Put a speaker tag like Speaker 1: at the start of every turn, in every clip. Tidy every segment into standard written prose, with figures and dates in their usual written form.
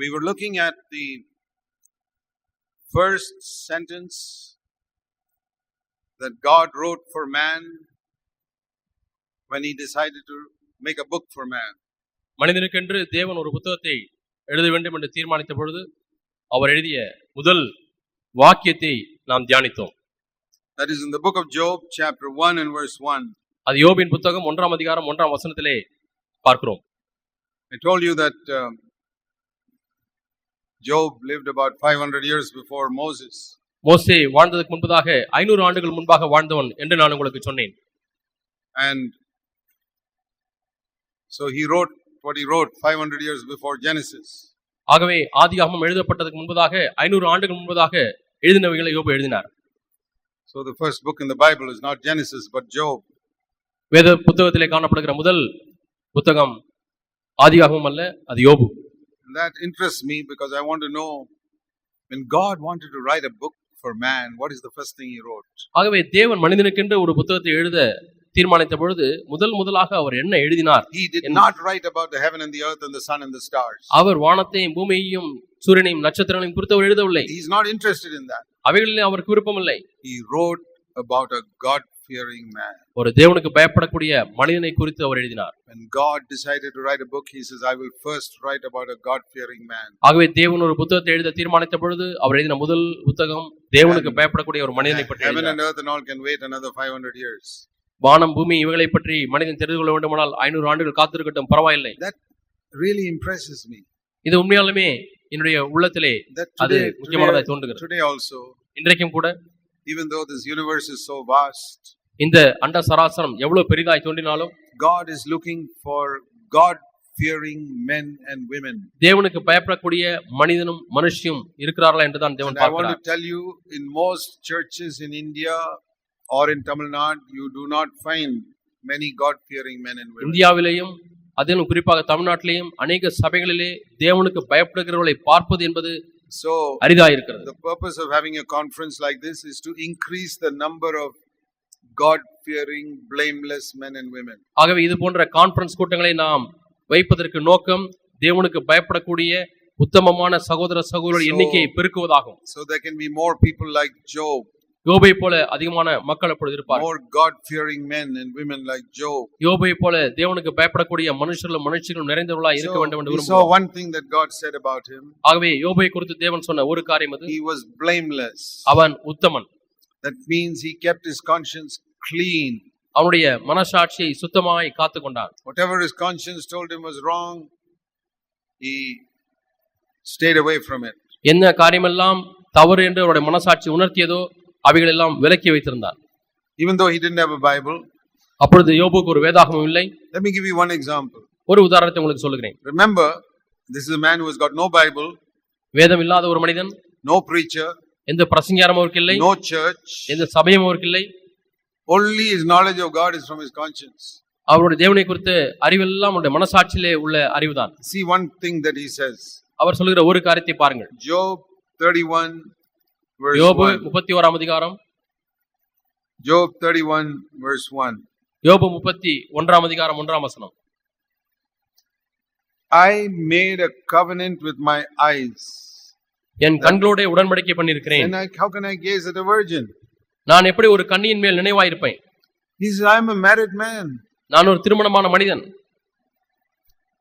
Speaker 1: We were looking at the first sentence that God wrote for man when he decided to make a book for man.
Speaker 2: மனிதனுக்கென்று தேவன் ஒரு புத்தகத்தை எழுத வேண்டும் என்று தீர்மானித்த பொழுது அவர் எழுதிய முதல் வாக்கியத்தை நாம் தியானித்தோம்.
Speaker 1: That is in the book of Job, chapter 1 and verse 1.
Speaker 2: அது யோபின் புத்தகம் 1ஆம் அதிகாரம் 1ஆம் வசனத்திலே பார்க்கிறோம்.
Speaker 1: I told you that Job lived about 500 years before Moses.
Speaker 2: மோசே வாழ்ந்ததற்கு முன்பதாக 500 ஆண்டுகள் முன்பாக வாழ்ந்தவன் என்று நான் உங்களுக்கு சொன்னேன்.
Speaker 1: And so he wrote what he wrote 500 years before Genesis.
Speaker 2: ஆகவே ஆதியாகமம் எழுதப்பட்டதற்கு முன்பதாக 500 ஆண்டுகள் முன்பதாக எழுதினவைகளை யோபு எழுதினார்.
Speaker 1: So the first book in the Bible is not Genesis but Job.
Speaker 2: வேத புத்தகத்திலே காணப்படுகிற முதல் புத்தகம் ஆதியாகமம் அல்ல, அது யோபு.
Speaker 1: And that interests me because I want to know, when God wanted to write a book for man, what is the first thing he wrote?
Speaker 2: ஆகவே தேவன் மனிதனுக்கென்று ஒரு புத்தகத்தை எழுத தீர்மானித்த பொழுது முதலாக அவர் என்ன எழுதினார்?
Speaker 1: He did not write about the heaven and the earth and the sun and the stars.
Speaker 2: அவர் வானத்தையும் பூமியையும் சூரியனையும் நட்சத்திரங்களையும் குறித்து அவர் எழுதவில்லை.
Speaker 1: He is not interested in that.
Speaker 2: அவைகளிலே அவருக்கு விருப்பமில்லை.
Speaker 1: He wrote about a God-fearing man.
Speaker 2: ஒரு தேவனுக்கு பயப்படக்கூடிய மனிதனை குறித்து அவர் எழுதினார்.
Speaker 1: When God decided to write a book, he says, I will first write about a God-fearing man.
Speaker 2: ஆகவே தேவன் ஒரு புத்தகத்தை எழுத தீர்மானித்த பொழுது அவர் எழுதின முதல் புத்தகம் தேவனுக்கு பயப்படக்கூடிய ஒரு மனிதனை பற்றி.
Speaker 1: Heaven and earth and all can wait another 500 years.
Speaker 2: வானம் பூமி இவைகளை பற்றி மனிதன் தெரிந்து கொள்ள வேண்டுமானால் 500 ஆண்டுகள் காத்திருக்கட்டும், பரவாயில்லை.
Speaker 1: That really impresses me.
Speaker 2: இது உண்மையாலுமே என்னுடைய உள்ளத்திலே அது முக்கியமானதாக தோன்றுகிறது.
Speaker 1: Today also,
Speaker 2: இன்றைக்கும் கூட,
Speaker 1: even though this universe is so vast,
Speaker 2: இந்த அண்ட சராசரம் எவ்வளவு பெரிதாய் தோன்றினாலும்
Speaker 1: God is looking for God-fearing men and women.
Speaker 2: தேவனுக்கு பயப்படக்கூடிய மனிதனும் மனுஷியும் இருக்கிறார்களா என்று தான் தேவன் பார்க்கிறார்.
Speaker 1: I want to tell you, in most churches in India or in Tamil Nadu, you do not find many God-fearing men and women.
Speaker 2: இந்தியாவிலேயும் அதிலும் குறிப்பாக தமிழ்நாட்டிலேயும் அநேக சபைகளிலே தேவனுக்கு பயப்படுகிறவர்களை பார்ப்பது என்பது அரிதாக இருக்கிறது.
Speaker 1: The purpose of having a conference like this is to increase the number of God-fearing, blameless men and women.
Speaker 2: ஆகவே இது போன்ற கான்ஃபரன்ஸ் கூட்டங்களை நாம் வைப்பதற்கு நோக்கம் தேவனுக்கு பயப்படக்கூடிய உத்தமமான சகோதர சகோதரர் எண்ணிக்கையை பெருக்குவதாகும்.
Speaker 1: So there can be more people like Job.
Speaker 2: யோபை போல அதிகமான மக்கள் அப்பொழுது இருப்பார்கள்.
Speaker 1: More God-fearing men and women like Job.
Speaker 2: யோபை போல தேவனுக்கு பயப்படக்கூடிய மனுஷர்களும் மனுஷிகளும் நிறைந்தவர்களாய் இருக்க வேண்டும் என்று விரும்புகிறார்.
Speaker 1: So one thing that God said about him.
Speaker 2: ஆகவே யோபை குறித்து தேவன் சொன்ன ஒரு காரியம் அது,
Speaker 1: he was blameless.
Speaker 2: அவன் உத்தமன்.
Speaker 1: That means he kept his conscience clean.
Speaker 2: அவனுடைய மனசாட்சியை சுத்தமாய் காத்துக்கொண்டான்.
Speaker 1: Whatever his conscience told him was wrong, he stayed away from it.
Speaker 2: என்ன காரியமெல்லாம் தவறு என்று அவருடைய மனசாட்சி உணர்த்தியதோ அவைகள் எல்லாம் விலக்கி வைத்திருந்தார்.
Speaker 1: Even though he didn't have a Bible.
Speaker 2: அப்பொழுது யோபுக்கு ஒரு வேதாகமம் இல்லை.
Speaker 1: Let me give you one example.
Speaker 2: ஒரு உதாரணத்தை உங்களுக்கு சொல்லுகிறேன்.
Speaker 1: Remember, this is a man who has got no Bible.
Speaker 2: வேதம் இல்லாத ஒரு மனிதன்.
Speaker 1: No preacher.
Speaker 2: எந்த பிரசங்கியாரும் அவருக்கு இல்லை.
Speaker 1: No church.
Speaker 2: எந்த சபையும் அவருக்கு இல்லை.
Speaker 1: Only his knowledge of God is from his conscience.
Speaker 2: அவருடைய தேவனை குறித்து அறிவெல்லாம் அவருடைய மனசாட்சியிலே உள்ள அறிவுதான்.
Speaker 1: See one thing that he says.
Speaker 2: அவர் சொல்லுகிற ஒரு காரியத்தை பாருங்கள்.
Speaker 1: Job 31 verse 1.
Speaker 2: யோபு 31ஆம் அதிகாரம்.
Speaker 1: Job 31 verse 1.
Speaker 2: யோபு 31ஆம் அதிகாரம் 1ஆம் வசனம்.
Speaker 1: I made a covenant with my eyes.
Speaker 2: என் கண்களோட உடன்படிக்கை பண்ணியிருக்கிறேன்.
Speaker 1: How can I gaze at a virgin?
Speaker 2: நான் எப்படி ஒரு கன்னியின் மேல் நினைவாயிருப்பேன்?
Speaker 1: He says, I am a married man.
Speaker 2: நான் ஒரு திருமணமான மனிதன்.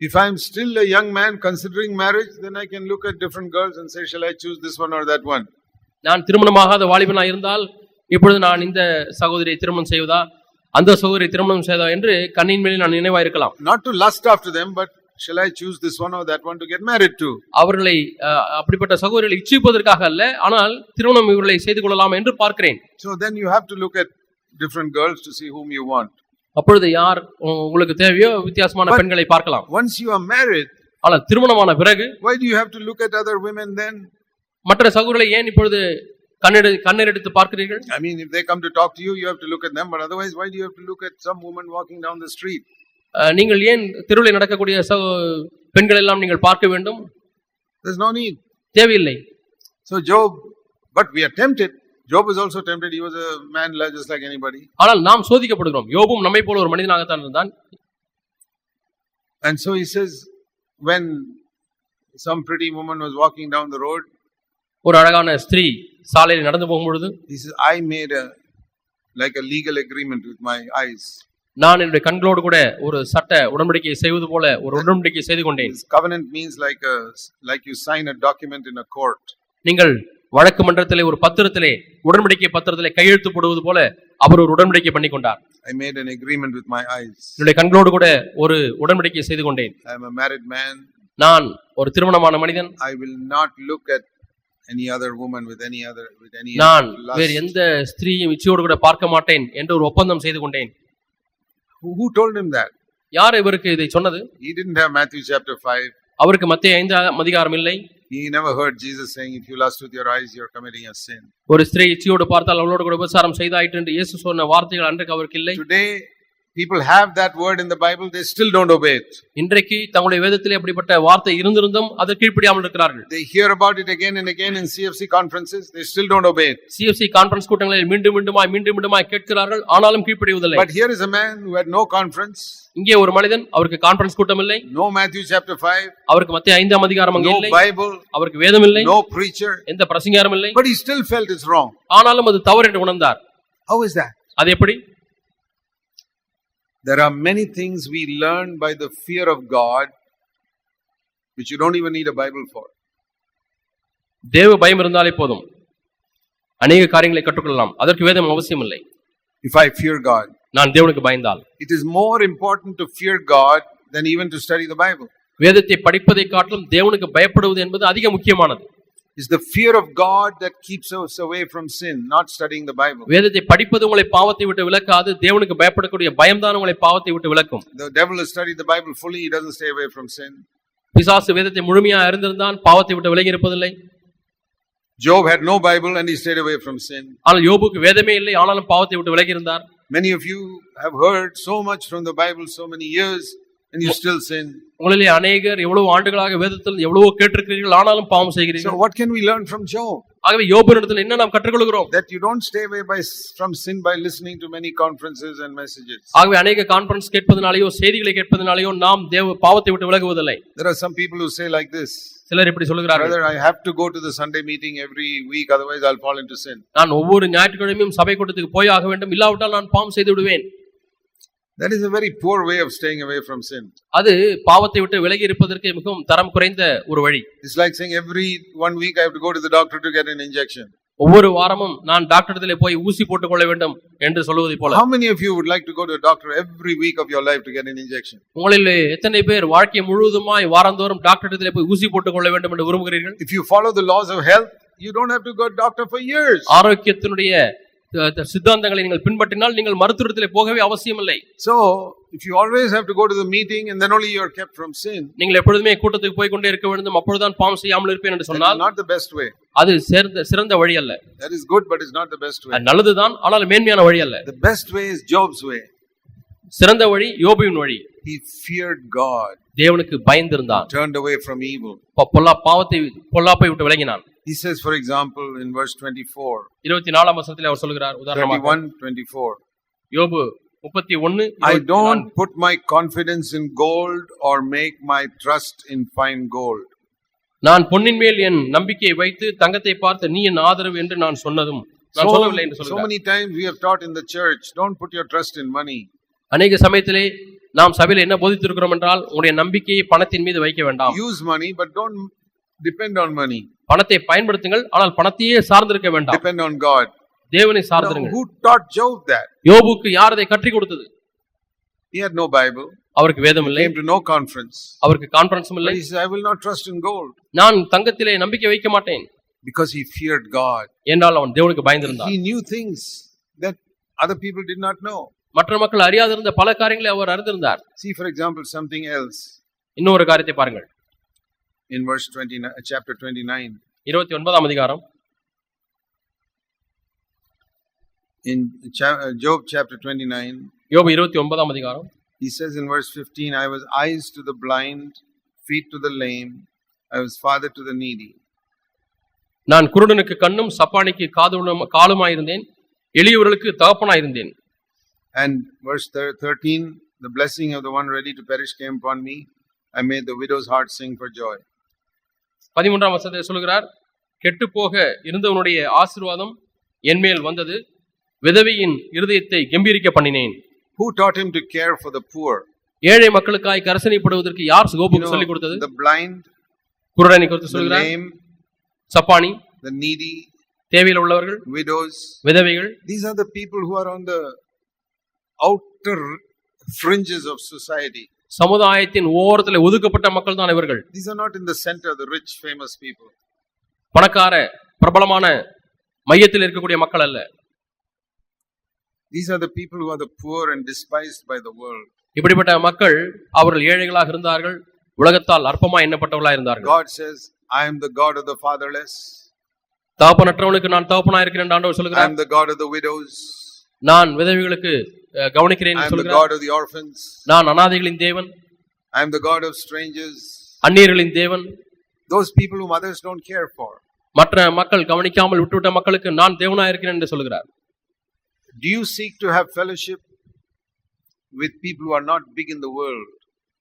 Speaker 1: If I am still a young man considering marriage, then I can look at different girls and say, shall I choose this one or that one?
Speaker 2: நான் திருமணமாகாத வாலிபனாய் இருந்தால் இப்பொழுது நான் இந்த சகோதரியை திருமணம் செய்வதா அந்த சகோதரியை திருமணம் செய்வதா என்று கண்ணின் மேல் நான் நினைவாயிருக்கலாம்.
Speaker 1: Not to lust after them, but shall I choose this one or that one to get married to?
Speaker 2: அவர்களை அப்படிப்பட்ட சகோதரிகளை இச்சிப்பதற்காக அல்ல, ஆனால் திருமணம் இவர்களை செய்து கொள்ளலாம் என்று பார்க்கிறேன்.
Speaker 1: So then you have to look at different girls to see whom you want.
Speaker 2: அப்பொழுது யார் உங்களுக்கு தேவையோ வித்தியாசமான பெண்களை பார்க்கலாம்.
Speaker 1: Once you are married,
Speaker 2: ஆனால் திருமணமான பிறகு
Speaker 1: why do you have to look at other women then?
Speaker 2: மற்ற சகோதரர்களை ஏன் இப்பொழுது கண்ணெர் எடுத்து பார்க்கிறீர்கள்?
Speaker 1: I mean, if they come to talk to you, you have to look at them, but otherwise why do you have to look at some woman walking down the street?
Speaker 2: நீங்கள் ஏன் தெருவில் நடக்கக்கூடிய பெண்கள் எல்லாம் நீங்கள் பார்க்க வேண்டும்?
Speaker 1: There's no need.
Speaker 2: தேவையில்லை.
Speaker 1: So Job, but we are tempted. Job was also tempted. He was a man just like anybody.
Speaker 2: ஆனால் நாம் சோதிக்கப்படுகிறோம். யோபும் நம்மை போல ஒரு மனிதனாக தான் இருந்தான்.
Speaker 1: And so he says, when some pretty woman was walking down the road.
Speaker 2: ஒரு அழகான ஸ்திரீ சாலையில் நடந்து போகும்பொழுது
Speaker 1: He says, I made a legal agreement with my eyes.
Speaker 2: நான் என்னுடைய கண்களோடு கூட ஒரு சட்ட உடன்படிக்கை செய்வது போல ஒரு உடன்படிக்கை செய்து கொண்டேன்.
Speaker 1: This covenant means like you sign a document in a court.
Speaker 2: நீங்கள் வழக்கு மன்றத்திலே ஒரு பத்திரத்திலே உடன்படிக்கை பத்திரத்திலே கையெழுத்து போடுவது போல அவர் ஒரு உடன்படிக்கை பண்ணி கொண்டார்.
Speaker 1: I made an agreement with my eyes.
Speaker 2: என்னுடைய கண்களோடு கூட ஒரு உடன்படிக்கை செய்து கொண்டேன்.
Speaker 1: I am a married man.
Speaker 2: நான் ஒரு திருமணமான மனிதன்.
Speaker 1: I will not look at any other woman with any
Speaker 2: நான்
Speaker 1: lust.
Speaker 2: வேறு எந்த ஸ்திரீயும் இச்சையோடு கூட பார்க்க மாட்டேன் என்று ஒரு ஒப்பந்தம் செய்து கொண்டேன்.
Speaker 1: Who told him that?
Speaker 2: யார் இவருக்கு இதை சொன்னது?
Speaker 1: He didn't have Matthew chapter 5.
Speaker 2: அவருக்கு மத்தேயு 5 அதிகாரம் இல்லை.
Speaker 1: He never heard Jesus saying, if you lust with your eyes, you are committing a sin.
Speaker 2: ஒரு ஸ்திரீ இச்சையோடு பார்த்தால் அவளோடு கூட விபச்சாரம் செய்தாயிற்று என்று இயேசு சொன்ன வார்த்தைகள் அன்றைக்கு அவருக்கு இல்லை.
Speaker 1: Today people have that word in the Bible, they still don't obey it.
Speaker 2: இன்றைக்கு தங்களுடைய வேதத்திலே அப்படிப்பட்ட வார்த்தை இருந்திருந்தும் அதை கீழ்ப்படியாமல் இருக்கிறார்கள்.
Speaker 1: They hear about it again and again in CFC conferences, they still don't obey it.
Speaker 2: CFC conference கூட்டங்களில் மீண்டும் மீண்டுமாய் கேட்கிறார்கள், ஆனாலும் கீழ்ப்படிவதில்லை.
Speaker 1: But here is a man who had no conference.
Speaker 2: இங்கே ஒரு மனிதன், அவருக்கு கான்ஃபரன்ஸ் கூட்டம் இல்லை.
Speaker 1: No Matthew chapter 5.
Speaker 2: அவருக்கு மத்தேயு 5 அதிகாரம் அங்கே இல்லை.
Speaker 1: No Bible.
Speaker 2: அவருக்கு வேதம் இல்லை.
Speaker 1: No preacher.
Speaker 2: எந்த பிரசங்கியாரும் இல்லை.
Speaker 1: But he still felt it's wrong.
Speaker 2: ஆனாலும் அது தவறு என்று உணர்ந்தார்.
Speaker 1: How is that?
Speaker 2: அது எப்படி?
Speaker 1: There are many things we learn by the fear of God which you don't even need a Bible for.
Speaker 2: தேவ பயம் இருந்தாலே போதும், அநேக காரியங்களை கற்றுக்கொள்ளலாம். அதற்கு வேதம் அவசியம் இல்லை.
Speaker 1: If I fear God,
Speaker 2: நான் தேவனுக்கு பயந்தால்,
Speaker 1: it is more important to fear God than even to study the Bible.
Speaker 2: வேதத்தை படிப்பதை காட்டிலும் தேவனுக்கு பயப்படுவது என்பது அதிக முக்கியமானது.
Speaker 1: It's the fear of God that keeps us away from sin, not studying the Bible.
Speaker 2: வேதத்தை படிப்பது உங்களை பாவத்தை விட்டு விலக்காது, தேவனுக்கு பயப்படக்கூடிய பயம்தான் உங்களை பாவத்தை விட்டு விலக்கும்.
Speaker 1: The devil has studied the Bible fully, he doesn't stay away from sin.
Speaker 2: பிசாசு வேதத்தை முழுமையாக அறிந்திருந்தான், பாவத்தை விட்டு விலகி இருப்பதில்லை.
Speaker 1: Job had no Bible and he stayed away from sin.
Speaker 2: ஆனால் யோபுக்கு வேதமே இல்லை, ஆனாலும் பாவத்தை விட்டு விலகி இருந்தார்.
Speaker 1: Many of you have heard so much from the Bible so many years and you still sin.
Speaker 2: உங்களிலே அநேகர் எவ்வளவு ஆண்டுகளாக வேதத்தில் எவ்வளவோ கேட்டிருக்கிறீர்கள், ஆனாலும் பாவம் செய்கிறீர்கள்.
Speaker 1: So what can we learn from Job?
Speaker 2: ஆகவே யோபுவிடத்தில் என்ன நாம் கற்றுக்கொள்கிறோம்?
Speaker 1: That you don't stay away from sin by listening to many conferences and messages.
Speaker 2: ஆகவே அநேக கான்ஃபரன்ஸ் கேட்பதனாலயோ செய்திகளை கேட்பதனாலயோ நாம் பாவத்தை விட்டு விலகுவதில்லை.
Speaker 1: There are some people who say like this.
Speaker 2: சிலர் இப்படி சொல்கிறார்கள்,
Speaker 1: brother, I have to go to the Sunday meeting every week, otherwise I'll fall into sin.
Speaker 2: நான் ஒவ்வொரு ஞாயிற்றுக்கிழமையும் சபை கூட்டத்துக்கு போய் ஆக வேண்டும், இல்லாவிட்டால் நான் பாவம் செய்து விடுவேன்.
Speaker 1: That is a very poor way of staying away from sin.
Speaker 2: அது பாவத்தை விட்டு விலகி இருப்பதற்கு மிகவும் தரம் குறைந்த ஒரு வழி.
Speaker 1: It's like saying every 1 week I have to go to the doctor to get an injection.
Speaker 2: ஒவ்வொரு வாரமும் நான் டாக்டரிடத்திலே போய் ஊசி போட்டுக் கொள்ள வேண்டும் என்று சொல்வதை போல.
Speaker 1: How many of you would like to go to a doctor every week of your life to get an injection?
Speaker 2: உங்களிலே எத்தனை பேர் வாழ்க்கை முழுவதுமாய் வாரந்தோறும் டாக்டரிடத்திலே போய் ஊசி போட்டுக் கொள்ள வேண்டும் என்று விரும்புகிறீர்கள்?
Speaker 1: If you follow the laws of health, you don't have to go to doctor for years.
Speaker 2: ஆரோக்கியத்தினுடைய சித்தாந்தங்களை நீங்கள் பின்பற்றினால் நீங்கள் மருத்துவத்திலே போகவே அவசியம் இல்லை.
Speaker 1: So if you always have to go to the meeting and then only you are kept from sin,
Speaker 2: நீங்கள் எப்பொழுதுமே கூட்டத்துக்கு போய் கொண்டே இருக்க வேண்டும், அப்பொழுதுதான் பாவம் செய்யாமல் இருப்பேன் என்று சொன்னால்
Speaker 1: not the best way.
Speaker 2: அது சிறந்த வழி அல்ல.
Speaker 1: That is good, but it's not the best way.
Speaker 2: நல்லதுதான், ஆனால் மேன்மையான வழி அல்ல.
Speaker 1: The best way is Job's way.
Speaker 2: சிறந்த வழி யோபுவின் வழி.
Speaker 1: He feared God.
Speaker 2: தேவனுக்கு பயந்திருந்தான்.
Speaker 1: Turned away from evil.
Speaker 2: பொல்லாப்பை விட்டு விலகினான்.
Speaker 1: He says, for example, in verse 24.
Speaker 2: 24ஆம் வசனத்திலே அவர் சொல்கிறார், உதாரணமாக
Speaker 1: 31:24.
Speaker 2: யோபு 31.
Speaker 1: I don't put my confidence in gold or make my trust in fine gold.
Speaker 2: நான் பொன்னின் மேல் என் நம்பிக்கையை வைத்து தங்கத்தை பார்த்து நீ என் ஆதரவு என்று நான் சொன்னதும் நான் சொல்லவில்லை என்று சொல்கிறார்.
Speaker 1: So many times we have taught in the church, don't put your trust in money.
Speaker 2: அநேக சமயத்திலே நாம் சபையில் என்ன போதித்திருக்கிறோம் என்றால், உங்களுடைய நம்பிக்கையை பணத்தின் மீது வைக்க வேண்டாம்.
Speaker 1: Use money but don't depend on money.
Speaker 2: பணத்தை பயன்படுத்துங்கள், ஆனால் பணத்தையே சார்ந்திருக்க வேண்டாம்.
Speaker 1: Depend on God.
Speaker 2: தேவனை சார்ந்திருங்கள்.
Speaker 1: Who taught Job that?
Speaker 2: யோபுக்கு யார் அதை கற்றுக் கொடுத்தது?
Speaker 1: He had no Bible.
Speaker 2: அவருக்கு வேதம் இல்லை.
Speaker 1: Came to no conference.
Speaker 2: அவருக்கு கான்ஃபரன்ஸும் இல்லை.
Speaker 1: He said, I will not trust in gold.
Speaker 2: நான் தங்கத்திலே நம்பிக்கை வைக்க மாட்டேன்.
Speaker 1: Because he feared God.
Speaker 2: என்றால் அவன் தேவனுக்கு பயந்திருந்தான்.
Speaker 1: He knew things that other people did not know.
Speaker 2: மற்ற மக்கள் அறியாதிருந்த பல காரியங்களை அவர் அறிந்திருந்தார்.
Speaker 1: See, for example, something else.
Speaker 2: இன்னொரு காரியத்தை பாருங்கள்.
Speaker 1: In verse 29, chapter 29.
Speaker 2: 29ஆம் அதிகாரம்.
Speaker 1: In Job chapter 29.
Speaker 2: யோபு 29ஆம் அதிகாரம்.
Speaker 1: He says in verse 15, I was eyes to the blind, feet to the lame, I was father to the needy.
Speaker 2: நான் குருடனுக்கு கண்ணும் சப்பானிக்கு காலுமாயிருந்தேன், எளியவர்களுக்கு தகப்பனாயிருந்தேன்.
Speaker 1: And verse 13, the blessing of the one ready to perish came upon me. I made the widow's heart sing for joy.
Speaker 2: 13ஆம் வசனத்தில் சொல்கிறார், கெட்டு போக இருந்தவனுடைய ஆசீர்வாதம் என்மேல் வந்தது, விதவையின் இருதயத்தை கம்பீரிக்க பண்ணினேன்.
Speaker 1: Who taught him to care for the poor?
Speaker 2: ஏழை மக்களுக்காய் கரிசனைப்படுவதற்கு யார் கோபுக்கு சொல்லிக் கொடுத்தது?
Speaker 1: The blind,
Speaker 2: குருடனை குறித்து
Speaker 1: the
Speaker 2: சொல்கிறார்,
Speaker 1: lame,
Speaker 2: சப்பானி,
Speaker 1: the needy,
Speaker 2: தேவையில் உள்ளவர்கள்,
Speaker 1: widows.
Speaker 2: விதவைகள்.
Speaker 1: These are the people who are on the outer fringes of society.
Speaker 2: சமுதாயத்தின் ஓரத்தில் ஒதுக்கப்பட்ட மக்கள் தான் இவர்கள்.
Speaker 1: These are not in the center, the rich famous people.
Speaker 2: பணக்கார பிரபலமான மையத்தில் இருக்கக்கூடிய மக்கள் அல்ல.
Speaker 1: These are the people who are the poor and despised by the world.
Speaker 2: இப்படிப்பட்ட மக்கள் அவர்கள் ஏழைகளாக இருந்தார்கள், உலகத்தால் அற்பமாய் எண்ணப்பட்டவர்களாக இருந்தார்கள்.
Speaker 1: God says, I am the God of the fatherless.
Speaker 2: தகப்பனற்றவனுக்கு நான் தகப்பனாய் இருக்கிறேன் என்று ஆண்டவர்
Speaker 1: I
Speaker 2: சொல்கிறார்.
Speaker 1: am the God of the widows.
Speaker 2: நான் விதவைகளுக்கு கவனிக்கிறேன்
Speaker 1: I
Speaker 2: என்று
Speaker 1: am the
Speaker 2: சொல்கிறார்.
Speaker 1: God of the orphans.
Speaker 2: நான் அனாதைகளின் தேவன்,
Speaker 1: I am the God of strangers.
Speaker 2: அந்நியர்களின் தேவன்.
Speaker 1: Those people whom others don't care for.
Speaker 2: மற்ற மக்கள் கவனிக்காமல் விட்டுவிட்ட மக்களுக்கு நான் தேவனாய் இருக்கிறேன் என்று சொல்கிறார்.
Speaker 1: Do you seek to have fellowship with people who are not big in the world?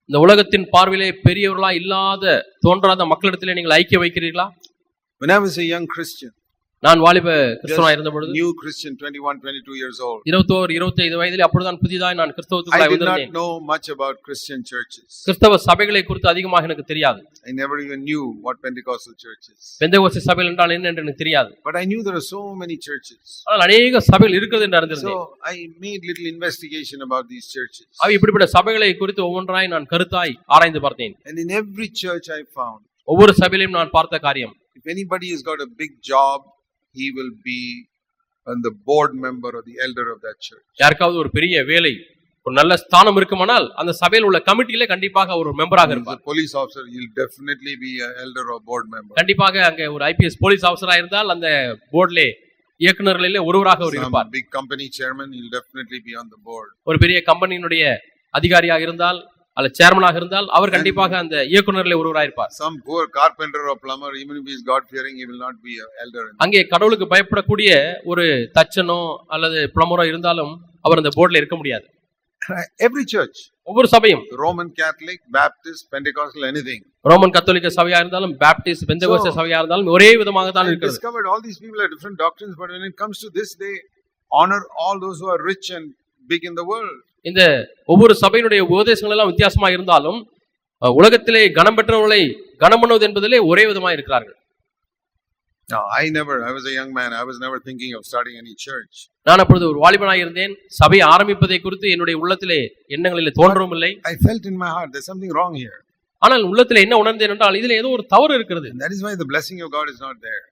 Speaker 2: இந்த உலகத்தின் பார்வையிலே பெரியவர்களா இல்லாத தோன்றாத மக்களிடத்திலே நீங்கள் ஐக்கியம் வைக்கிறீர்களா?
Speaker 1: When I was a young Christian,
Speaker 2: நான் வாலிப கிறிஸ்தவனாய் இருந்த பொழுது,
Speaker 1: new Christian, 21, 22 years old,
Speaker 2: 21, 25 வயதிலே அப்பொழுதுதான் புதிதாய் நான்
Speaker 1: I
Speaker 2: கிறிஸ்தவத்துக்குள்ளாய்
Speaker 1: did not
Speaker 2: வந்திருந்தேன்.
Speaker 1: know much about Christian churches.
Speaker 2: கிறிஸ்தவ சபைகளை குறித்து அதிகமாக எனக்கு தெரியாது.
Speaker 1: I never even knew what Pentecostal church is.
Speaker 2: Pentecost சபைகள் என்றால் என்ன என்று எனக்கு தெரியாது.
Speaker 1: But I knew there are so many churches.
Speaker 2: ஆனால் அநேக சபைகள் இருக்கிறது என்று அறிந்திருந்தேன்.
Speaker 1: So I made little investigation about these churches.
Speaker 2: அவை இப்படிப்பட்ட சபைகளை குறித்து ஒவ்வொன்றாய் நான் கருத்தாய் ஆராய்ந்து பார்த்தேன்.
Speaker 1: And in every church I found,
Speaker 2: ஒவ்வொரு சபையிலும் நான் பார்த்த காரியம்,
Speaker 1: if anybody has got a big job, he will be on the board member or the elder of that church.
Speaker 2: யாருக்காவது ஒரு பெரிய வேலை, ஒரு நல்ல ஸ்தானம் இருக்குமானால் அந்த சபையில் உள்ள கமிட்டியிலே கண்டிப்பாக ஒரு மெம்பராக இருப்பார்.
Speaker 1: As a police officer, he'll definitely be an elder or board member.
Speaker 2: கண்டிப்பாக அங்கே ஒரு ஐபிஎஸ் போலீஸ் ஆபீசரா இருந்தால் அந்த போர்டிலே இயக்குநர்களிலே ஒருவராக அவர் இருப்பார்.
Speaker 1: Some big company chairman, he'll definitely be on the board.
Speaker 2: ஒரு பெரிய கம்பெனியினுடைய அதிகாரியாக இருந்தால் அல்ல சேர்மனாக இருந்தால் அவர் கண்டிப்பாக அந்த இயக்குநர்களில் ஒருவராக இருப்பார்.
Speaker 1: Some poor carpenter or plumber, even if he is God fearing, he will not be an elder.
Speaker 2: அங்கே கடவுளுக்கு பயப்படக்கூடிய ஒரு தச்சனோ அல்லது பிளம்பரோ இருந்தாலும் அவர் அந்த போர்டில் இருக்க முடியாது.
Speaker 1: Every church,
Speaker 2: ஒவ்வொரு சபையும்,
Speaker 1: Roman Catholic, Baptist, Pentecostal, anything,
Speaker 2: Roman கத்தோலிக்க சபையா இருந்தாலும் பாப்டிஸ்ட் பெந்தேகோஸ்தே சபையா இருந்தாலும் ஒரே விதமாக தான்
Speaker 1: I
Speaker 2: இருக்கிறது.
Speaker 1: discovered all these people have different doctrines, but when it comes to this, they honor all those who are rich and big in the world.
Speaker 2: இந்த ஒவ்வொரு சபையினுடைய உபதேசங்கள் எல்லாம் வித்தியாசமா இருந்தாலும் உலகத்திலே கனம் பெற்றவர்களை கனம் பண்ணுவது என்பதிலே ஒரே விதமா இருக்கிறார்கள்.
Speaker 1: No, I was a young man. I was never thinking of starting any church.
Speaker 2: நான் அப்பொழுது ஒரு வாலிபனாய் இருந்தேன். சபை ஆரம்பிப்பதை குறித்து என்னுடைய உள்ளத்திலே எண்ணங்களிலே தோன்றவும் இல்லை.
Speaker 1: I felt in my heart there's something wrong here.
Speaker 2: ஆனால் உள்ளத்திலே என்ன உணர்ந்தேன் என்றால் இதிலே ஏதோ ஒரு தவறு இருக்கிறது.
Speaker 1: And that is why the blessing of God is not there.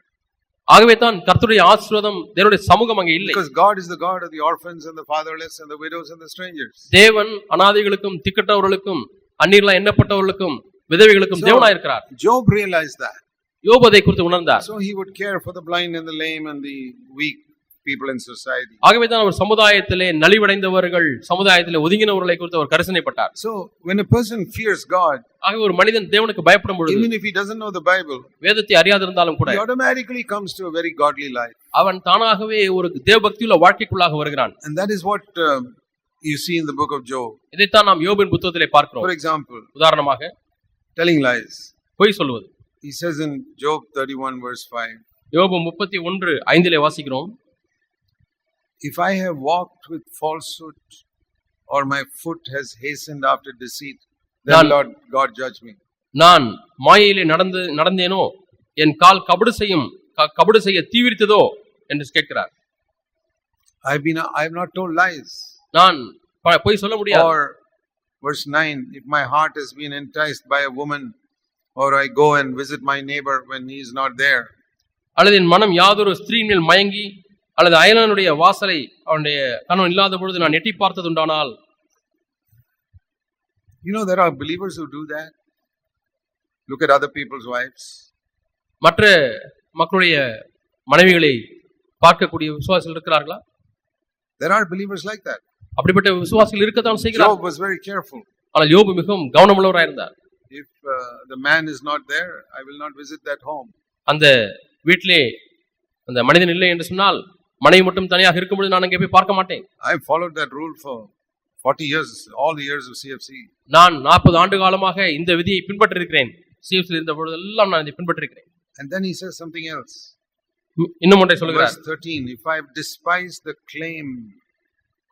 Speaker 2: ஆகவே தான் கர்த்தருடைய ஆசீர்வாதம், தேவனுடைய சமூகம் அங்கே இல்லை.
Speaker 1: Because God is the God of the orphans and the fatherless and the widows and the strangers.
Speaker 2: தேவன் அனாதைகளுக்கும் திக்கற்றவர்களுக்கும் அந்நியர்களாய் எண்ணப்பட்டவர்களுக்கும் விதவைகளுக்கும் தேவனாய் இருக்கிறார்.
Speaker 1: Job realized that.
Speaker 2: யோபு அதை குறித்து உணர்ந்தார்.
Speaker 1: So he would care for the blind and the lame and the weak people in society.
Speaker 2: ஆகவே தான் அவர் சமுதாயத்திலே நலிவடைந்தவர்கள், சமுதாயத்திலே ஒதுங்கினவர்களை குறித்து அவர் கரிசனைப்பட்டார்.
Speaker 1: So when a person fears God,
Speaker 2: ஆகவே ஒரு மனிதன் தேவனுக்கு பயப்படும் பொழுது,
Speaker 1: even if he doesn't know the Bible,
Speaker 2: வேதத்தை அறியாதிருந்தாலும் கூட,
Speaker 1: he automatically comes to a very godly life.
Speaker 2: அவன் தானாகவே ஒரு தேவபக்தியுள்ள வாழ்க்கைக்குள்ளாக வருகிறான்.
Speaker 1: And that is what you see in the book of Job.
Speaker 2: இதைத்தான் நாம் யோபின் புத்தகத்திலே பார்க்கிறோம்.
Speaker 1: For example,
Speaker 2: உதாரணமாக
Speaker 1: telling lies.
Speaker 2: பொய் சொல்வது.
Speaker 1: He says in Job 31 verse 5,
Speaker 2: யோபு 31:5 வாசிக்கிறோம்,
Speaker 1: if I have walked with falsehood or my foot has hastened after deceit, then Lord God judge me.
Speaker 2: நான் மாயையிலே நடந்தேனோ, என் கால் கபடு செய்ய தீவிரித்ததோ என்று கேட்கிறார்.
Speaker 1: I have not told lies.
Speaker 2: நான் பொய் சொல்ல முடியாது.
Speaker 1: Or verse 9, if my heart has been enticed by a woman, or I go and visit my neighbor when he is not there.
Speaker 2: அல்லது என் மனம் யாதொரு ஸ்திரீயின் மேல் மயங்கி அல்லது அயலானுடைய வாசலை அவனுடைய கணவன் இல்லாத பொழுது நான் எட்டி பார்த்தது உண்டானால்.
Speaker 1: You know, there are believers who do that. Look at other people's wives.
Speaker 2: மற்ற மக்களுடைய மனைவிகளை பார்க்கக்கூடிய விசுவாசிகள் இருக்கிறார்களா?
Speaker 1: There are believers like that.
Speaker 2: அப்படிப்பட்ட விசுவாசிகள் இருக்கத்தான் செய்கிறார்கள்.
Speaker 1: Job was very careful.
Speaker 2: ஆனால் யோபு மிகவும் கவனமுள்ளவராய் இருந்தார்.
Speaker 1: If the man is not there, I will not visit that home.
Speaker 2: அந்த வீட்டிலே அந்த மனிதன் இல்லை என்று சொன்னால் மனைவி மட்டும் தனியாக இருக்கும்போது நான் அங்கே போய் பார்க்க மாட்டேன்.
Speaker 1: I followed that rule for 40 years, all the years of CFC.
Speaker 2: நான் 40 ஆண்டு காலமாக இந்த விதியை பின்பற்றி இருக்கிறேன். CFC இருந்த பொழுதெல்லாம் நான் இதை பின்பற்றிருக்கிறேன்.
Speaker 1: And then he says something else.
Speaker 2: இன்னும் ஒன்றை சொல்கிறார்.
Speaker 1: Verse 13, if I have despised the claim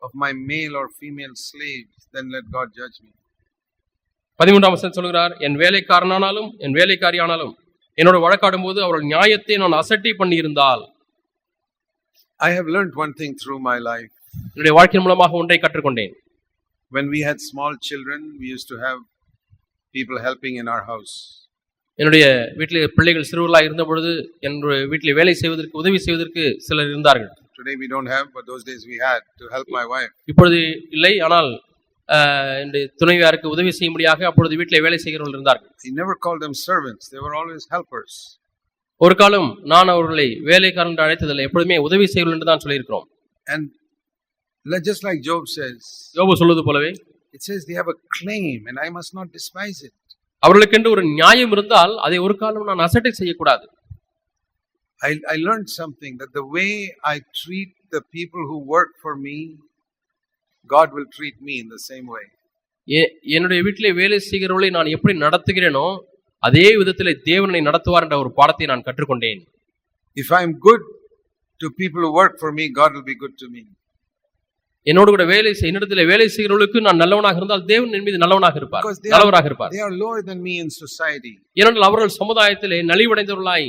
Speaker 1: of my male or female slaves, then let God judge me.
Speaker 2: 13ஆம் வசனம் சொல்கிறார், என் வேலைக்காரனானாலும் என் வேலைக்காரியானாலும் என்னோட வழக்காடும் போது அவர்கள் நியாயத்தை நான் அசட்டை பண்ணி இருந்தால்.
Speaker 1: I have learned one thing through my life.
Speaker 2: என்னுடைய வாழ்க்கையின் மூலமாக ஒன்றை கற்றுக்கொண்டேன்.
Speaker 1: When we had small children, we used to have people helping in our house.
Speaker 2: என்னுடைய வீட்டிலே பிள்ளைகள் சிறுவர்களாக இருந்த பொழுது என்னுடைய வீட்டிலே வேலை செய்வதற்கு உதவி செய்வதற்கு சிலர் இருந்தார்கள்.
Speaker 1: Today we don't have, but those days we had to help my wife.
Speaker 2: இப்பொழுது இல்லை, ஆனால் என்னுடைய துணைவியாருக்கு உதவி செய்யும்படியாக அப்பொழுது வீட்டிலே வேலை செய்கிறவர்கள் இருந்தார்கள்.
Speaker 1: He never called them servants, they were always helpers.
Speaker 2: ஒரு காலம் நான் அவர்களை வேலைக்காரன் என்று அழைத்ததில்லை, எப்பொழுதுமே உதவி செய்கிறவர்கள் என்று தான் சொல்லியிருக்கிறோம்.
Speaker 1: And just like Job says,
Speaker 2: யோபு சொல்வது போலவே,
Speaker 1: it says they have a claim and I must not despise it.
Speaker 2: அவர்களுக்கென்று ஒரு நியாயம் இருந்தால் அதை ஒரு காலம் நான் அசட்டை செய்யக்கூடாது.
Speaker 1: I learned something, that the way I treat the people who work for me, God will treat me in the same way.
Speaker 2: என்னுடைய வீட்டிலே வேலை செய்கிறவர்களை நான் எப்படி நடத்துகிறேனோ அதே விதத்திலே தேவனை நடத்துவார் என்ற ஒரு பாடத்தை நான் கற்றுக்கொண்டேன்.
Speaker 1: If I am good to people who work for me, God will be good to me.
Speaker 2: என்னோடு கூட என்னிடத்திலே வேலை செய்கிறவர்களுக்கு நான் நல்லவனாக இருந்தால் தேவன் என் மீது நல்லவனாக இருப்பார், நல்லவராக இருப்பார்.
Speaker 1: They are lower than me in society.
Speaker 2: ஏனென்றால் அவர்கள் சமுதாயத்திலே நலிவடைந்தவர்களாய்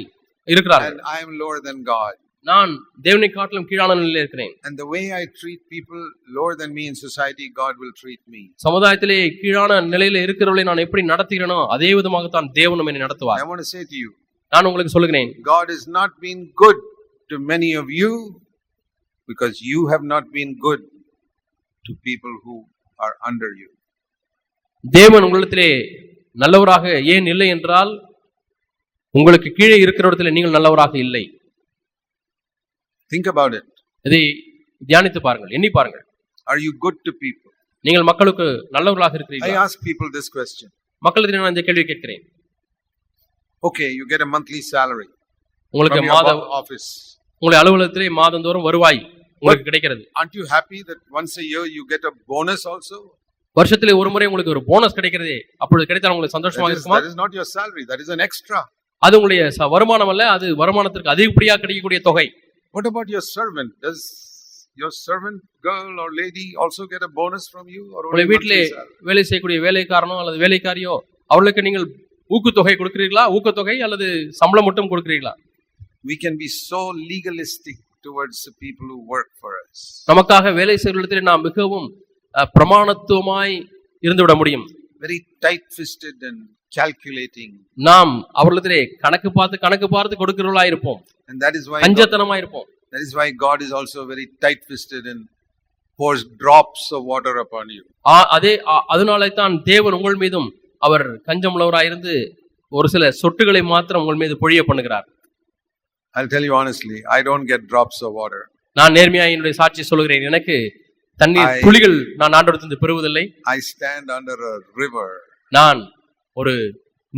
Speaker 2: இருக்கிறார்கள்.
Speaker 1: And I am lower than God.
Speaker 2: நான் தேவனை காட்டிலும் கீழான நிலையில் இருக்கிறேன்.
Speaker 1: And the way I treat people lower than me in society, God will treat me.
Speaker 2: சமுதாயத்திலே கீழான நிலையில இருக்கிறவர்களை நான் எப்படி நடத்துகிறேனோ அதே விதமாக தான் தேவன் என்னை நடத்துவார்.
Speaker 1: I want to say to you,
Speaker 2: நான் உங்களுக்கு சொல்லுகிறேன்,
Speaker 1: God has not been good to many of you because you have not been good to people who are under you.
Speaker 2: தேவன் உங்களிடத்திலே நல்லவராக ஏன் இல்லை என்றால் உங்களுக்கு கீழே இருக்கிறவரிடத்திலே நீங்கள் நல்லவராக இல்லை.
Speaker 1: Think about it.
Speaker 2: இதை தியானித்து பாருங்கள், எண்ணி பாருங்கள்.
Speaker 1: Are you good to people?
Speaker 2: நீங்கள் மக்களுக்கு நல்லவர்களாக இருக்கிறீர்களா?
Speaker 1: I ask people this question.
Speaker 2: மக்களிடத்தில் நான் இந்த கேள்வி கேட்கிறேன்.
Speaker 1: Okay, you get a monthly salary.
Speaker 2: உங்களுக்கு மாத
Speaker 1: office.
Speaker 2: உங்களுடைய அலுவலகத்திலே மாதந்தோறும் வருவாய் உங்களுக்கு கிடைக்கிறது.
Speaker 1: Aren't you happy that once a year you get a bonus also?
Speaker 2: வருஷத்திலே ஒரு முறை உங்களுக்கு ஒரு போனஸ் கிடைக்கிறதே, அப்பொழுது கிடைத்தால் உங்களுக்கு சந்தோஷமாக இருக்குமா?
Speaker 1: That is not your salary, that is an extra.
Speaker 2: அது உங்களுடைய வருமானம் அல்ல, அது வருமானத்திற்கு அதிகப்படியாக கிடைக்கக்கூடிய தொகை.
Speaker 1: What about your servant? Does your servant girl or lady also get a bonus from you, or only
Speaker 2: வீட்டிலே வேலை செய்யக்கூடிய வேலைக்காரனோ அல்லது வேலைக்காரியோ அவர்களுக்கு நீங்கள் ஊக்கத்தொகை கொடுக்கிறீர்களா, ஊக்கத்தொகை அல்லது சம்பளம் மட்டும் கொடுக்கிறீர்களா?
Speaker 1: We can be so legalistic towards the people who work for us.
Speaker 2: நமக்காக வேலை செய்வதிலே நாம் மிகவும் பிரமாணத்துவமாய் இருந்து விட முடியும்.
Speaker 1: Very tight fisted and calculating.
Speaker 2: நாம் அவர்களிடத்திலே கணக்கு பார்த்து கொடுக்கிறவர்களாய் இருப்போம்.
Speaker 1: And that is why
Speaker 2: கஞ்சத்தனமாய் இருப்போம்.
Speaker 1: That is why God is also very tight fisted and pours drops of water upon you.
Speaker 2: அதனாலே தான் தேவன் உங்கள் மீதும் அவர் கஞ்சமுள்ளவராய் இருந்து ஒரு சில சொட்டுகளை மாத்திரம் உங்கள் மீது பொழிய பண்ணுகிறார்.
Speaker 1: I'll tell you honestly, I don't get drops of water.
Speaker 2: நான் நேர்மையாய் என்னுடைய சாட்சி சொல்கிறேன், எனக்கு தண்ணீர் துளிகள் நான் ஆண்டவரிடமிருந்து பெறுவதில்லை.
Speaker 1: I stand under a river.
Speaker 2: நான் ஒரு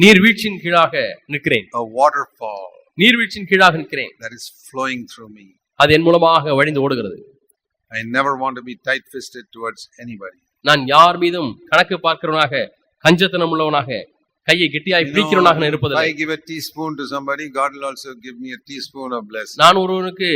Speaker 2: நீர்வீழ்ச்சியின் கீழாக நிற்கிறேன்.
Speaker 1: A waterfall.
Speaker 2: நீர்வீழ்ச்சியின் கீழாக நிற்கிறேன்.
Speaker 1: That is flowing through me.
Speaker 2: அது என் மூலமாக வழிந்து ஓடுகிறது.
Speaker 1: I never want to be tight fisted towards anybody.
Speaker 2: நான் யார் மீதும் கணக்கு பார்க்கிறவனாக, கஞ்சத்தனம் உள்ளவனாக, கையை கெட்டியாய் பிடிக்கிறவனாக இருப்பதில்லை.
Speaker 1: If I give a teaspoon to somebody, God will also give me a teaspoon of blessing.
Speaker 2: நான் ஒருவனுக்கு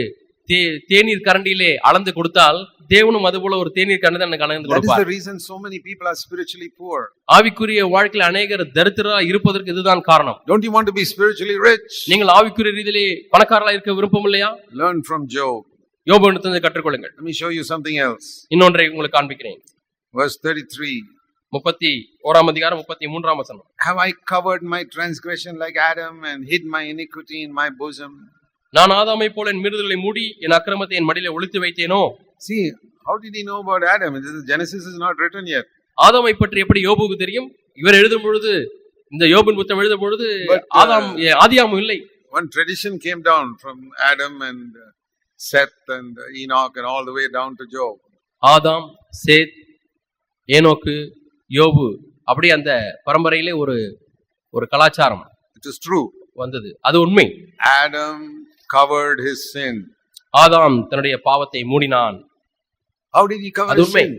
Speaker 2: தேநீர் கரண்டியிலே அளந்து கொடுத்தால் தேவனும் அதுபோல ஒரு தேநீர் கரண்டி தான் எனக்கு அளந்து கொடுப்பார்.
Speaker 1: That is the reason so many people are spiritually poor.
Speaker 2: ஆவிக்குரிய வாழ்க்கையில் அநேகர் தரித்திரராய் இருப்பதற்கு இதுதான் காரணம்.
Speaker 1: Don't you want to be spiritually rich?
Speaker 2: நீங்கள் ஆவிக்குரிய ரீதியிலே பணக்காரராய் இருக்க விருப்பம் இல்லையா?
Speaker 1: Learn from Job.
Speaker 2: யோபுவிடமிருந்து கற்றுக்கொள்ளுங்கள்.
Speaker 1: Let me show you something else.
Speaker 2: இன்னொன்றை உங்களுக்கு காண்பிக்கிறேன்.
Speaker 1: Verse 33.
Speaker 2: 31ஆம் அதிகாரம் 33ஆம் வசனம்.
Speaker 1: Have I covered my transgression like Adam and hid my iniquity in my bosom?
Speaker 2: நான் ஆதாமை போல என் மீறுதல்களை மூடி என் அக்கிரமத்தை என் மடியிலே ஒளித்து வைத்தேனோ?
Speaker 1: See, how did he know about Adam? Genesis is not written yet.
Speaker 2: ஆதாமை பற்றி எப்படி யோபுவுக்கு தெரியும்? இவர் எழுதும் பொழுது, இந்த யோபின் புத்தகம் எழுதும் பொழுது ஆதியாகமம் இல்லை.
Speaker 1: One tradition came down from Adam and Seth and Enoch and all the way down to Job.
Speaker 2: ஆதாம், சேத், ஏனோக்கு, யோபு, அப்படி அந்த பரம்பரையிலே ஒரு கலாச்சாரம்
Speaker 1: It is true.
Speaker 2: வந்தது. அது உண்மை.
Speaker 1: Adam covered his sin.
Speaker 2: ஆதாம் தன்னுடைய பாவத்தை மூடினான்.
Speaker 1: How did he cover his sin?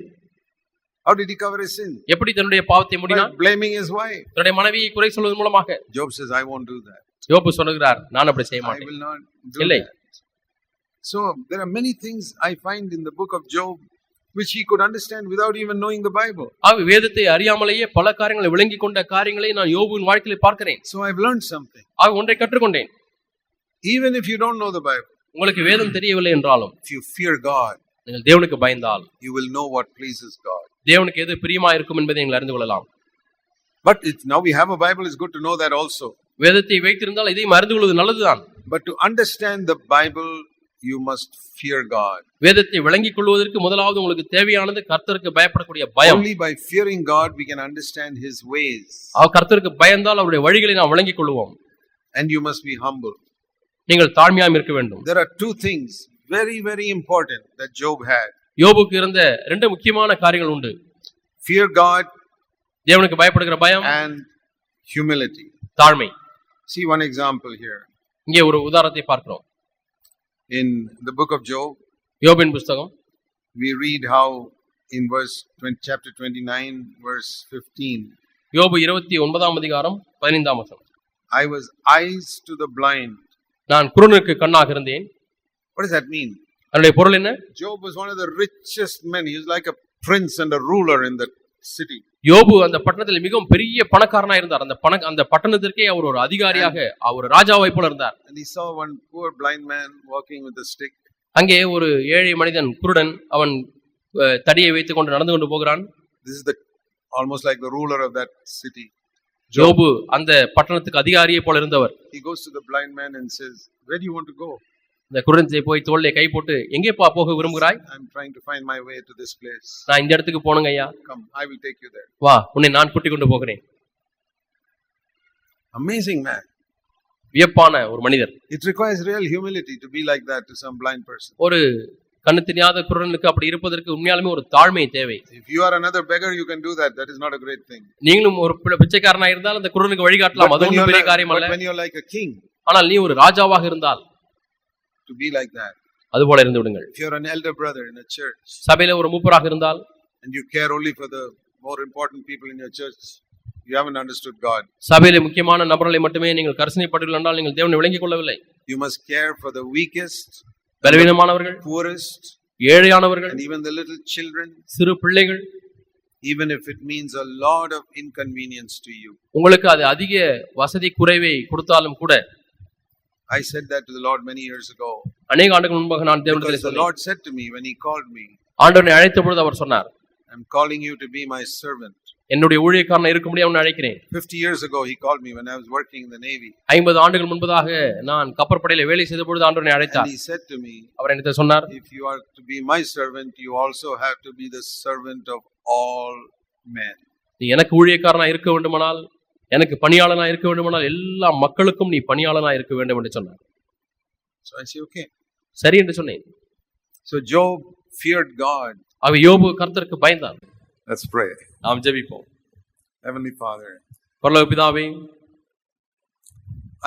Speaker 1: How did he cover his sin?
Speaker 2: எப்படி தன்னுடைய பாவத்தை
Speaker 1: By
Speaker 2: மூடினார்?
Speaker 1: blaming his wife.
Speaker 2: தன்னுடைய மனைவியை குறை சொல்வதன் மூலமாக.
Speaker 1: Job says, I won't do that.
Speaker 2: யோபு சொல்கிறார், நான் அப்படி செய்ய
Speaker 1: I
Speaker 2: மாட்டேன்.
Speaker 1: will not do
Speaker 2: இல்லை.
Speaker 1: that. So there are many things I find in the book of Job which he could understand without even knowing the Bible.
Speaker 2: வேதத்தை அறியாமலேயே பல காரியங்களை விளங்கிக் கொண்ட காரியங்களை நான் யோபுவின் வாழ்க்கையில பார்க்கிறேன்.
Speaker 1: So I've learned something.
Speaker 2: ஒன்றை கற்றுக்கொண்டேன்.
Speaker 1: Even if you don't know the Bible,
Speaker 2: உங்களுக்கு வேதம் தெரியவில்லை என்றாலும்,
Speaker 1: if you fear God,
Speaker 2: நீங்கள் தேவனுக்கு பயந்தால்,
Speaker 1: you will know what pleases God.
Speaker 2: தேவனுக்கு எது பிரியமா இருக்கும் என்பதை நீங்கள் அறிந்து கொள்ளலாம்.
Speaker 1: But now we have a Bible, it's good to know that also.
Speaker 2: வேதத்தை வைத்திருந்தால் இதையும் அறிந்து கொள்வது நல்லதுதான்.
Speaker 1: But to understand the Bible, you must fear God.
Speaker 2: வேதத்தை விளங்கிக் கொள்வதற்கு முதலாவது உங்களுக்கு தேவையானது கர்த்தருக்கு பயப்படக்கூடிய பயம்.
Speaker 1: Only by fearing God we can understand his ways.
Speaker 2: கர்த்தருக்கு பயந்தால் அவருடைய வழிகளை நாம் விளங்கிக் கொள்வோம்.
Speaker 1: And you must be humble.
Speaker 2: நீங்கள் தாழ்மையாய் இருக்க வேண்டும்.
Speaker 1: There are two things very very important that Job had.
Speaker 2: யோபுக்கு இருந்த ரெண்டு முக்கியமான காரியங்கள் உண்டு.
Speaker 1: Fear God,
Speaker 2: தேவனுக்கு பயப்படுகிற பயம்,
Speaker 1: and humility.
Speaker 2: தாழ்மை.
Speaker 1: See one example here.
Speaker 2: இங்கே ஒரு உதாரணத்தை பார்க்கிறோம்.
Speaker 1: In the book of Job,
Speaker 2: யோபின் புத்தகம்,
Speaker 1: we read how in chapter 29 verse 15.
Speaker 2: யோபு 29ஆம் அதிகாரம் 15ஆம் வசனம்.
Speaker 1: I was eyes to the blind.
Speaker 2: நான் குருடனுக்கு கண்ணாக இருந்தேன்.
Speaker 1: What does that mean?
Speaker 2: அதனுடைய பொருள் என்ன?
Speaker 1: Job was one of the richest men. He was like a prince and a ruler in the city.
Speaker 2: யோபு அந்த பட்டணத்தில் மிகவும் பெரிய பணக்காரனாக இருந்தார். அந்த பட்டணத்திற்கே அவர் ஒரு அதிகாரியாக, அவர் ராஜாவை போல இருந்தார்.
Speaker 1: And he saw one poor blind man walking with a stick.
Speaker 2: அங்கே ஒரு ஏழை மனிதன் குருடன், அவன் தடியை வைத்துக் கொண்டு நடந்து கொண்டு போகிறான்.
Speaker 1: This is almost like the ruler of that city.
Speaker 2: யோபு அந்த பட்டணத்துக்கு அதிகாரியை போல இருந்தவர்.
Speaker 1: He goes to the blind man and says, where do you want to go?
Speaker 2: இந்த குருடனை போய் தோளிலே கை போட்டு, எங்கேப்பா போக விரும்புகிறாய்?
Speaker 1: I'm trying to find my way to this place.
Speaker 2: நான் இந்த இடத்துக்கு போணுங்க ஐயா.
Speaker 1: Come, I will take you there.
Speaker 2: வா, உன்னை நான் கூட்டிக் கொண்டு போகிறேன்.
Speaker 1: Amazing man.
Speaker 2: வியப்பான ஒரு மனிதர்.
Speaker 1: It requires real humility to be like that to some blind person.
Speaker 2: ஒரு கண்ணு தெரியாத குருடனுக்கு அப்படி இருப்பதற்கு உண்மையாலுமே ஒரு தாழ்மை தேவை.
Speaker 1: If you are another beggar, you can do that. That is not a great thing.
Speaker 2: நீங்களும் ஒரு பிச்சைக்காரனா இருந்தால் அந்த குருடனுக்கு வழிகாட்டலாம். அது ஒன்றும் பெரிய காரியம் அல்ல.
Speaker 1: But when you are like a king,
Speaker 2: ஆனால் நீ ஒரு ராஜாவாக இருந்தால்,
Speaker 1: to be like that.
Speaker 2: அதுபோல இருந்து விடுங்கள்.
Speaker 1: If you are an elder brother in a church,
Speaker 2: சபையில ஒரு மூப்பராக இருந்தால்,
Speaker 1: and you care only for the more important people in your church, you haven't understood God.
Speaker 2: சபையில முக்கியமான நபர்களை மட்டுமே நீங்கள் கரிசனைப்பட்டுள்ளீர்கள் என்றால் நீங்கள் தேவனை விளங்கிக் கொள்ளவில்லை.
Speaker 1: You must care for the weakest,
Speaker 2: பலவீனமானவர்கள்,
Speaker 1: poorest,
Speaker 2: ஏழையானவர்கள்,
Speaker 1: and even the little children,
Speaker 2: சிறு பிள்ளைகள்,
Speaker 1: even if it means a lot of inconvenience to you.
Speaker 2: உங்களுக்கு அது அதிக வசதி குறைவை கொடுத்தாலும் கூட.
Speaker 1: I said that to the Lord many years ago.
Speaker 2: அநேக ஆண்டுகள் முன்பாக நான் தேவனிடத்தில்
Speaker 1: சொன்னேன். The Lord said to me when he called me,
Speaker 2: ஆண்டவரை அழைத்த பொழுது அவர் சொன்னார்,
Speaker 1: I'm calling you to be my servant.
Speaker 2: என்னுடைய ஊழியக்காரனாக இருக்கும்படி அவனை அழைக்கிறேன்.
Speaker 1: 50 years ago he called me when I was working in the Navy.
Speaker 2: 50 ஆண்டுகள் முன்பதாக நான் கப்பற்படையில வேலை செய்த பொழுது ஆண்டவரை அழைத்தார்.
Speaker 1: And he said to me,
Speaker 2: அவர் என்னிடம் சொன்னார்,
Speaker 1: if you are to be my servant, you also have to be the servant of all men.
Speaker 2: நீ எனக்கு ஊழியக்காரனாக இருக்க வேண்டுமானால், எனக்கு பணியாளனாக இருக்க வேண்டுமானால் எல்லா மக்களுக்கும் நீ பணியாளனாக இருக்க வேண்டும் என்று சொன்னார்.
Speaker 1: So I say okay.
Speaker 2: சரி என்று சொன்னேன்.
Speaker 1: So Job feared God.
Speaker 2: அவன் யோபு கர்த்தருக்கு பயந்தான்.
Speaker 1: Let's pray.
Speaker 2: நாம் ஜெபிப்போம்.
Speaker 1: Heavenly Father,
Speaker 2: பரலோக பிதாவே,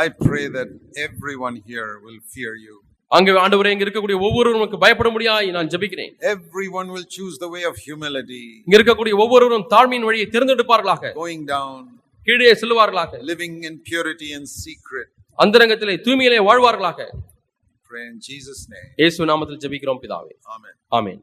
Speaker 1: I pray that everyone here will fear you.
Speaker 2: அங்கே ஆண்டவரே, இங்க இருக்கக்கூடிய ஒவ்வொருவரும் உமக்கு பயப்படும்படியாய் நான் ஜெபிக்கிறேன்.
Speaker 1: Everyone will choose the way of humility.
Speaker 2: இங்க இருக்கக்கூடிய ஒவ்வொருவரும் தாழ்மையின் வழியை தேர்ந்தெடுப்பார்களாக.
Speaker 1: Going down,
Speaker 2: கீழே செல்வார்களாக.
Speaker 1: living in purity and secret.
Speaker 2: அந்தரங்கத்திலே தூய்மையிலே வாழ்வார்களாக.
Speaker 1: Pray in Jesus' name.
Speaker 2: இயேசு நாமத்தில் ஜெபிக்கிறோம் பிதாவே.
Speaker 1: Amen.
Speaker 2: ஆமென்.